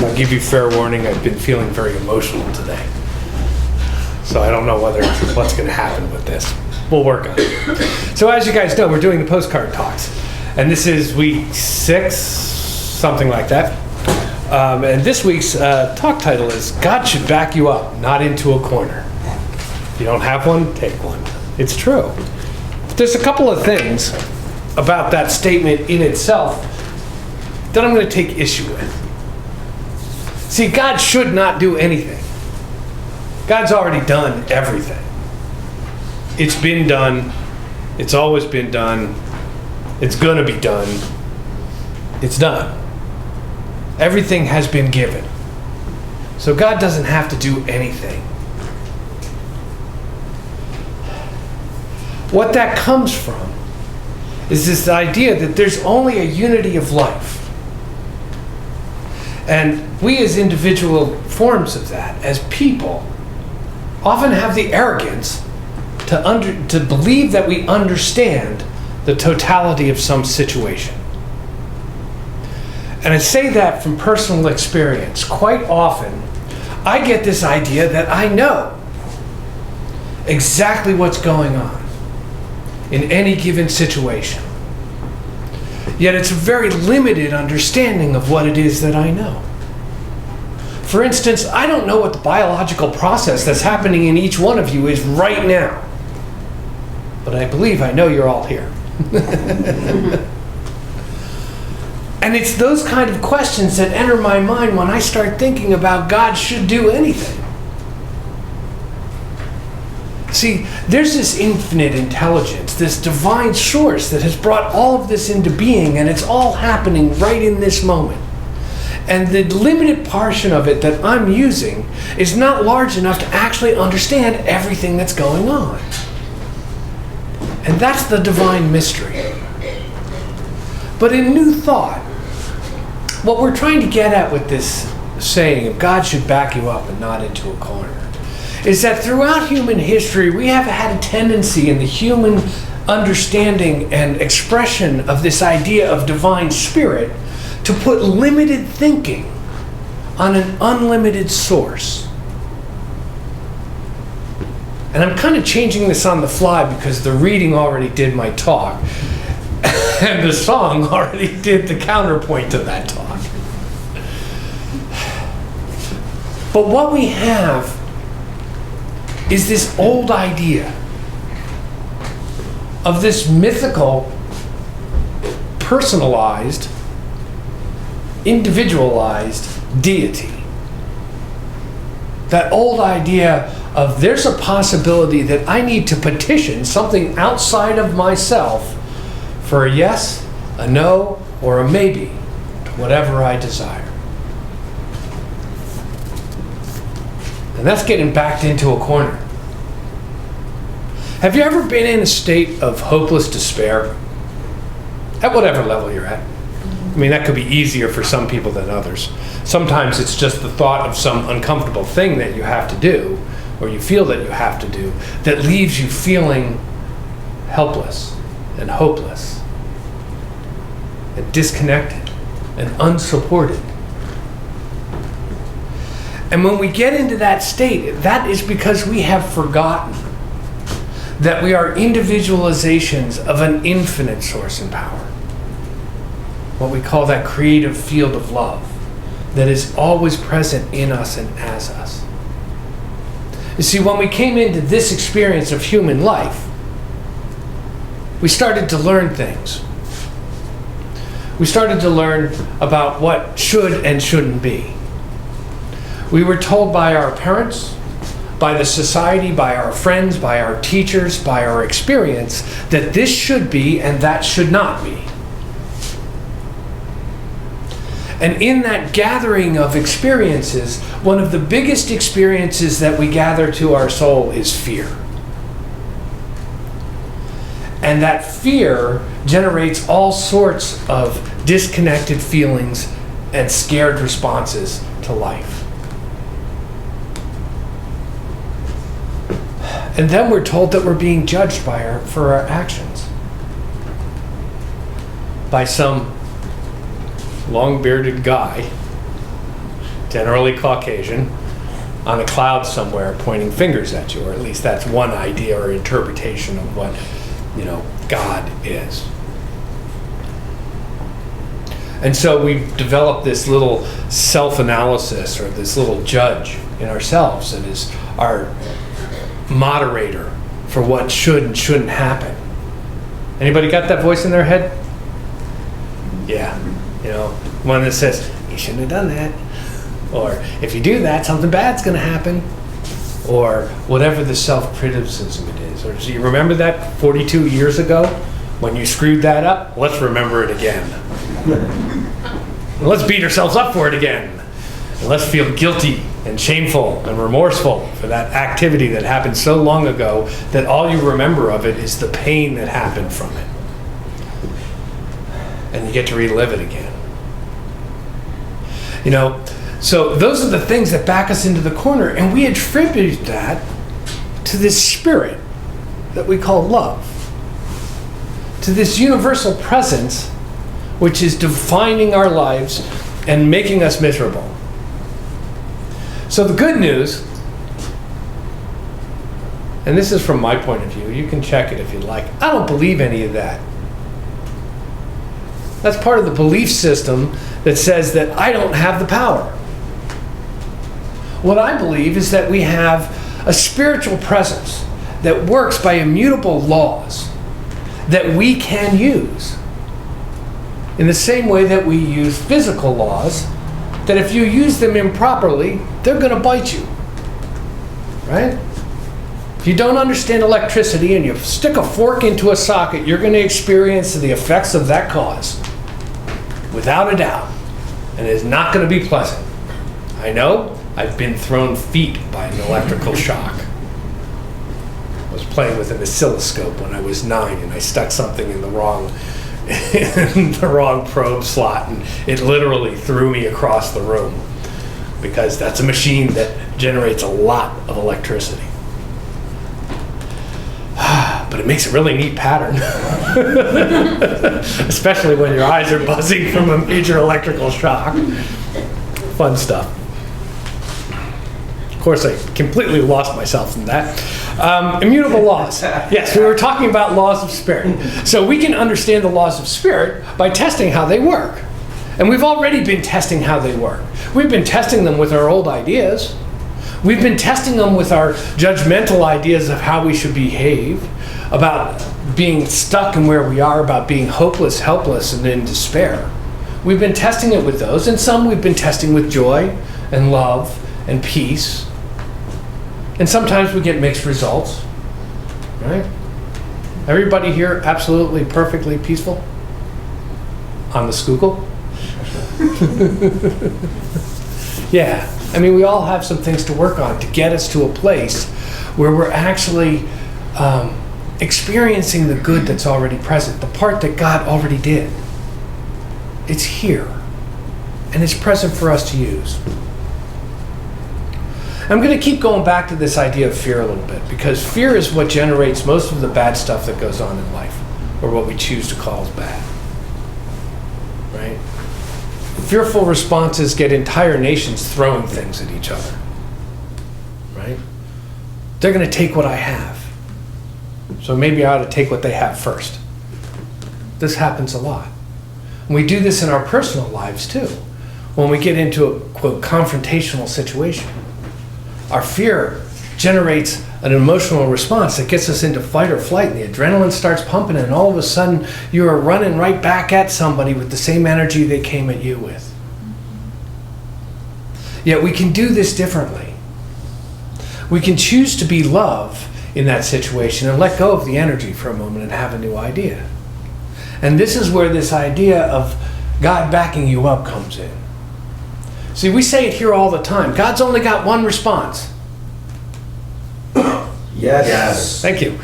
I'll give you fair warning, I've been feeling very emotional today. So I don't know what's going to happen with this. We'll work on it. So as you guys know, we're doing the postcard talks. And this is week 6, something like that. And this week's talk title is God Should Back You Up, Not Into a Corner. If you don't have one, take one. It's true. There's a couple of things about that statement in itself that I'm going to take issue with. See, God should not do anything. God's already done everything. It's been done. It's always been done. It's going to be done. It's done. Everything has been given. So God doesn't have to do anything. What that comes from is this idea that there's only a unity of life. And we as individual forms of that, as people, often have the arrogance to believe that we understand the totality of some situation. And I say that from personal experience. Quite often, I get this idea that I know exactly what's going on in any given situation. Yet it's a very limited understanding of what it is that I know. For instance, I don't know what the biological process that's happening in each one of you is right now. But I believe I know you're all here. And it's those kind of questions that enter my mind when I start thinking about God should do anything. See, there's this infinite intelligence, this divine source that has brought all of this into being, and it's all happening right in this moment. And the limited portion of it that I'm using is not large enough to actually understand everything that's going on. And that's the divine mystery. But in New Thought, what we're trying to get at with this saying of God should back you up and not into a corner is that throughout human history, we have had a tendency in the human understanding and expression of this idea of divine spirit to put limited thinking on an unlimited source. And I'm kind of changing this on the fly because the reading already did my talk and the song already did the counterpoint to that talk. But what we have is this old idea of this mythical, personalized, individualized deity. That old idea of there's a possibility that I need to petition something outside of myself for a yes, a no, or a maybe to whatever I desire. And that's getting backed into a corner. Have you ever been in a state of hopeless despair? At whatever level you're at. I mean, that could be easier for some people than others. Sometimes it's just the thought of some uncomfortable thing that you have to do, or you feel that you have to do, that leaves you feeling helpless and hopeless and disconnected and unsupported. And when we get into that state, that is because we have forgotten that we are individualizations of an infinite source and power. What we call that creative field of love that is always present in us and as us. You see, when we came into this experience of human life, we started to learn things. We started to learn about what should and shouldn't be. We were told by our parents, by the society, by our friends, by our teachers, by our experience, that this should be and that should not be. And in that gathering of experiences, one of the biggest experiences that we gather to our soul is fear. And that fear generates all sorts of disconnected feelings and scared responses to life. And then we're told that we're being judged for our actions by some long-bearded guy generally Caucasian, on a cloud somewhere pointing fingers at you, or at least that's one idea or interpretation of what, God is. And so we've developed this little self-analysis, or this little judge in ourselves that is our moderator for what should and shouldn't happen. Anybody got that voice in their head? Yeah. One that says, you shouldn't have done that. Or if you do that, something bad's going to happen. Or whatever the self-criticism it is. Or do you remember that 42 years ago when you screwed that up? Let's remember it again. And let's beat ourselves up for it again. And let's feel guilty and shameful and remorseful for that activity that happened so long ago that all you remember of it is the pain that happened from it. And you get to relive it again. So those are the things that back us into the corner, and we attribute that to this spirit that we call love, to this universal presence which is defining our lives and making us miserable. So the good news, and this is from my point of view, you can check it if you'd like, I don't believe any of that. That's part of the belief system that says that I don't have the power. What I believe is that we have a spiritual presence that works by immutable laws that we can use. In the same way that we use physical laws, that if you use them improperly, they're going to bite you. Right? If you don't understand electricity and you stick a fork into a socket, you're going to experience the effects of that cause. Without a doubt. And it is not going to be pleasant. I know. I've been thrown feet by an electrical shock. I was playing with an oscilloscope when I was 9, and I stuck something in the wrong probe slot, and it literally threw me across the room, because that's a machine that generates a lot of electricity. But it makes a really neat pattern. Especially when your eyes are buzzing from a major electrical shock. Fun stuff. Of course, I completely lost myself in that. Immutable laws. Yes, we were talking about laws of spirit. So we can understand the laws of spirit by testing how they work. And we've already been testing how they work. We've been testing them with our old ideas. We've been testing them with our judgmental ideas of how we should behave, about being stuck in where we are, about being hopeless, helpless, and in despair. We've been testing it with those, and some we've been testing with joy and love and peace. And sometimes we get mixed results, right? Everybody here absolutely, perfectly peaceful? On the Schuylkill? Yeah. I mean, we all have some things to work on to get us to a place where we're actually experiencing the good that's already present, the part that God already did. It's here, and it's present for us to use. I'm going to keep going back to this idea of fear a little bit, because fear is what generates most of the bad stuff that goes on in life, or what we choose to call as bad. Right? Fearful responses get entire nations throwing things at each other. Right? They're going to take what I have. So maybe I ought to take what they have first. This happens a lot. And we do this in our personal lives too. When we get into a, quote, confrontational situation. Our fear generates an emotional response that gets us into fight or flight, and the adrenaline starts pumping, and all of a sudden you are running right back at somebody with the same energy they came at you with. Yet we can do this differently. We can choose to be love in that situation and let go of the energy for a moment and have a new idea. And this is where this idea of God backing you up comes in. See, we say it here all the time. God's only got one response. Yes. Thank you.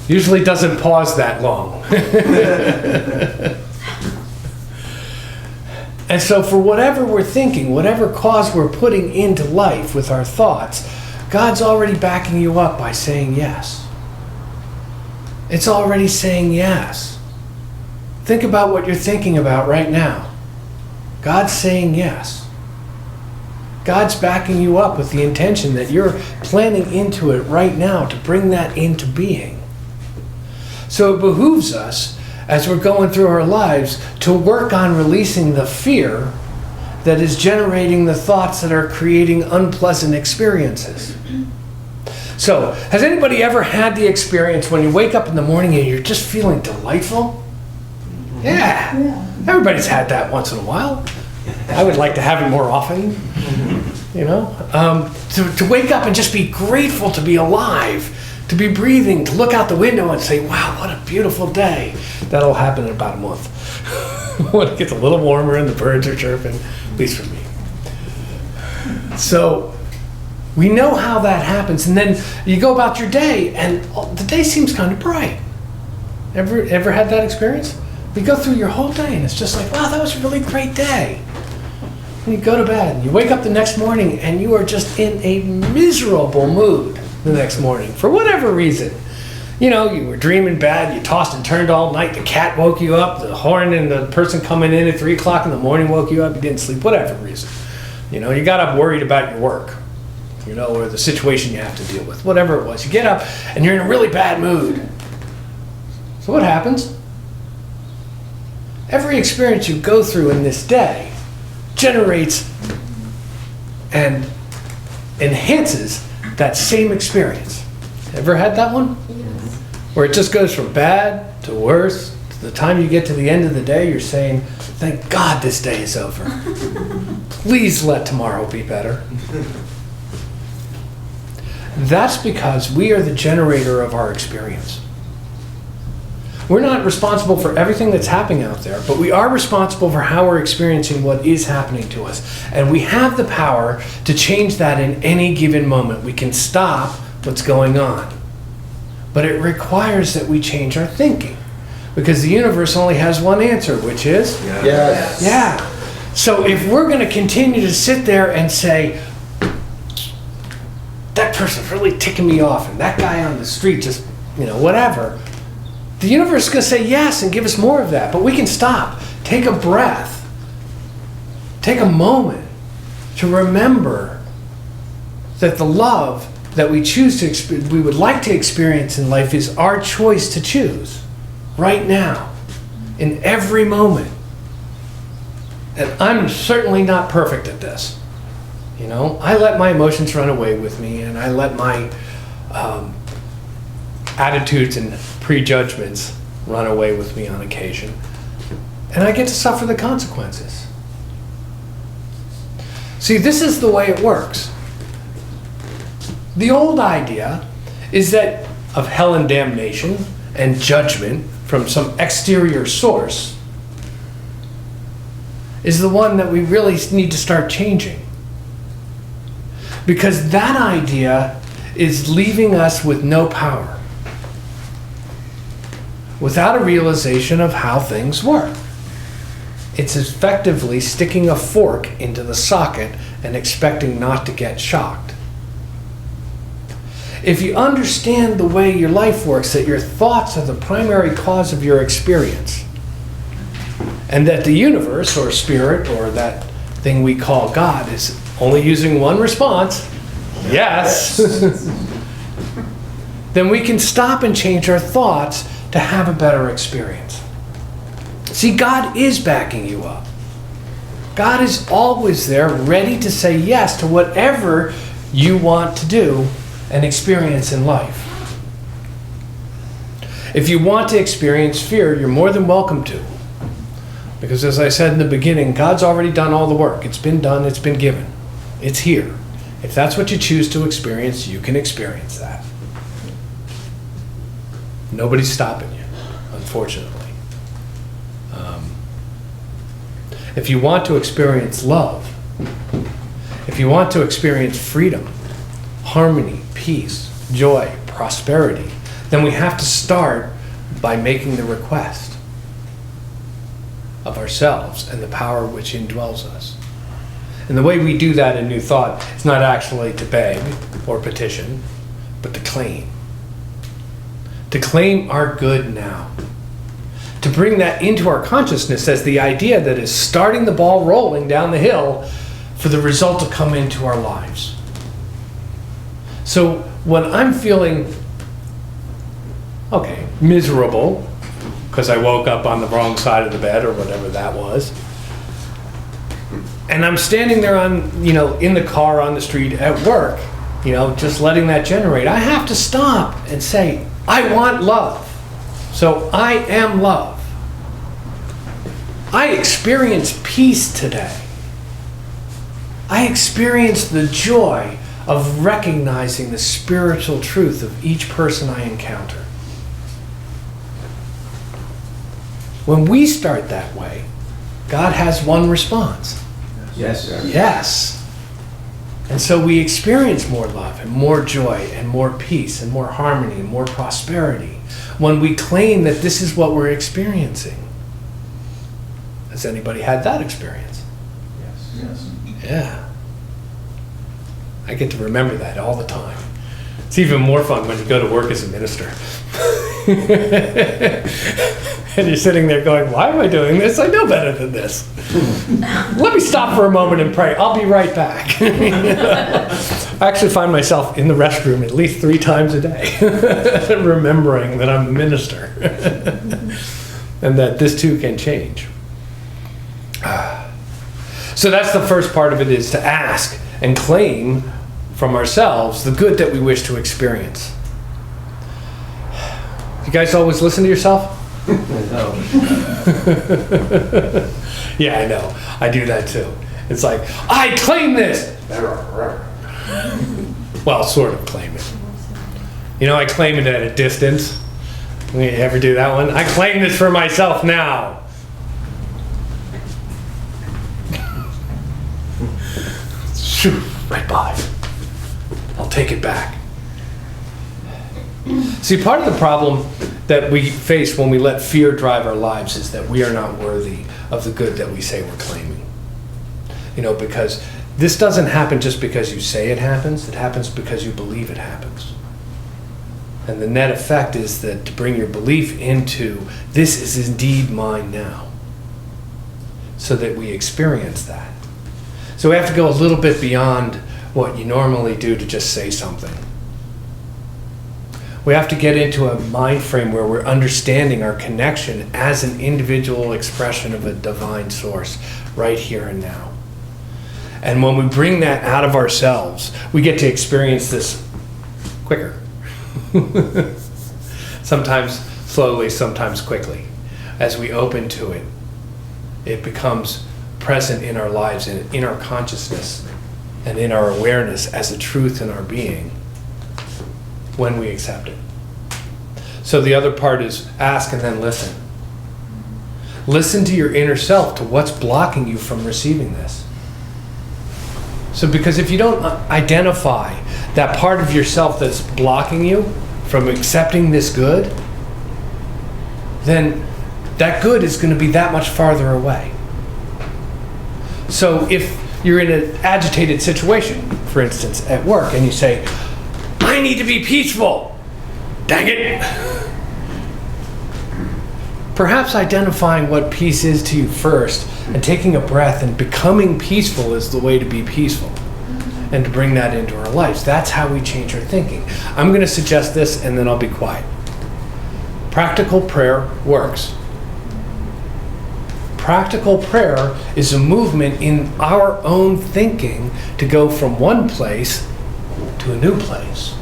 Usually doesn't pause that long. And so for whatever we're thinking, whatever cause we're putting into life with our thoughts, God's already backing you up by saying yes. It's already saying yes. Think about what you're thinking about right now. God's saying yes. God's backing you up with the intention that you're planning into it right now to bring that into being. So it behooves us, as we're going through our lives, to work on releasing the fear that is generating the thoughts that are creating unpleasant experiences. So, has anybody ever had the experience when you wake up in the morning and you're just feeling delightful? Yeah. Everybody's had that once in a while. I would like to have it more often. To wake up and just be grateful to be alive, to be breathing, to look out the window and say, wow, what a beautiful day. That'll happen in about a month. When it gets a little warmer and the birds are chirping, at least for me. So we know how that happens. And then you go about your day and the day seems kind of bright. Ever had that experience? You go through your whole day and it's just like, wow, that was a really great day. And you go to bed and you wake up the next morning and you are just in a miserable mood the next morning for whatever reason. You were dreaming bad, you tossed and turned all night, the cat woke you up, the horn and the person coming in at 3 o'clock in the morning woke you up, you didn't sleep, whatever reason. You got up worried about your work, or the situation you have to deal with, whatever it was. You get up and you're in a really bad mood. So what happens? Every experience you go through in this day generates and enhances that same experience. Ever had that one? Yes. Where it just goes from bad to worse. To the time you get to the end of the day, you're saying, thank God this day is over. Please let tomorrow be better. That's because we are the generator of our experience. We're not responsible for everything that's happening out there, but we are responsible for how we're experiencing what is happening to us. And we have the power to change that in any given moment. We can stop what's going on. But it requires that we change our thinking. Because the universe only has one answer, which is? Yes. Yeah. So if we're going to continue to sit there and say, that person's really ticking me off, and that guy on the street just, whatever. The universe is going to say yes and give us more of that. But we can stop, take a breath, take a moment to remember that the love that we choose to we would like to experience in life is our choice to choose right now, in every moment. And I'm certainly not perfect at this. I let my emotions run away with me, and I let my attitudes and prejudgments run away with me on occasion. And I get to suffer the consequences. See, this is the way it works. The old idea is that of hell and damnation and judgment from some exterior source is the one that we really need to start changing. Because that idea is leaving us with no power, without a realization of how things work. It's effectively sticking a fork into the socket and expecting not to get shocked. If you understand the way your life works, that your thoughts are the primary cause of your experience, and that the universe or spirit or that thing we call God is only using one response, yes, then we can stop and change our thoughts to have a better experience. See, God is backing you up. God is always there, ready to say yes to whatever you want to do and experience in life. If you want to experience fear, you're more than welcome to. Because as I said in the beginning, God's already done all the work. It's been done, it's been given. It's here. If that's what you choose to experience, you can experience that. Nobody's stopping you, unfortunately. If you want to experience love, if you want to experience freedom, harmony, peace, joy, prosperity, then we have to start by making the request of ourselves and the power which indwells us. And the way we do that in New Thought is not actually to beg or petition, but to claim. To claim our good now. to bring that into our consciousness as the idea that is starting the ball rolling down the hill for the result to come into our lives. So when I'm feeling, miserable, because I woke up on the wrong side of the bed or whatever that was, and I'm standing there in the car, on the street, at work, just letting that generate, I have to stop and say, I want love. So I am love. I experience peace today. I experience the joy of recognizing the spiritual truth of each person I encounter. When we start that way, God has one response. Yes, sir. Yes. And so we experience more love and more joy and more peace and more harmony and more prosperity when we claim that this is what we're experiencing. Has anybody had that experience? Yes. Yeah. I get to remember that all the time. It's even more fun when you go to work as a minister. And you're sitting there going, why am I doing this? I know better than this. Let me stop for a moment and pray. I'll be right back. I actually find myself in the restroom at least 3 times a day, remembering that I'm a minister and that this too can change. So that's the first part of it, is to ask and claim from ourselves the good that we wish to experience. You guys always listen to yourself? No. Yeah, I know. I do that too. It's like, I claim this! Well, sort of claim it. I claim it at a distance. You ever do that one? I claim this for myself now. Shoo, right by. I'll take it back. See, part of the problem that we face when we let fear drive our lives is that we are not worthy of the good that we say we're claiming. Because this doesn't happen just because you say it happens because you believe it happens. And the net effect is that to bring your belief into, this is indeed mine now, so that we experience that. So we have to go a little bit beyond what you normally do to just say something. We have to get into a mind frame where we're understanding our connection as an individual expression of a divine source right here and now. And when we bring that out of ourselves, we get to experience this quicker. Sometimes slowly, sometimes quickly. As we open to it, it becomes present in our lives and in our consciousness and in our awareness as a truth in our being when we accept it. So the other part is ask and then listen. Listen to your inner self, to what's blocking you from receiving this. So because if you don't identify that part of yourself that's blocking you from accepting this good, then that good is going to be that much farther away. So if you're in an agitated situation, for instance, at work, and you say, I need to be peaceful. Dang it. Perhaps identifying what peace is to you first and taking a breath and becoming peaceful is the way to be peaceful and to bring that into our lives. That's how we change our thinking. I'm going to suggest this and then I'll be quiet. Practical prayer works. Practical prayer is a movement in our own thinking to go from one place to a new place.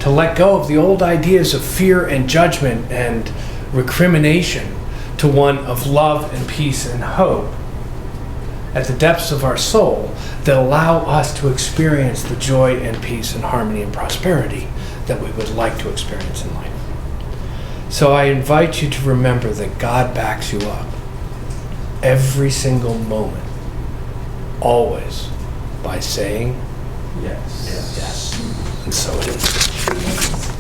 To let go of the old ideas of fear and judgment and recrimination to one of love and peace and hope at the depths of our soul that allow us to experience the joy and peace and harmony and prosperity that we would like to experience in life. So I invite you to remember that God backs you up every single moment, always, by saying yes. Yes. And so it is.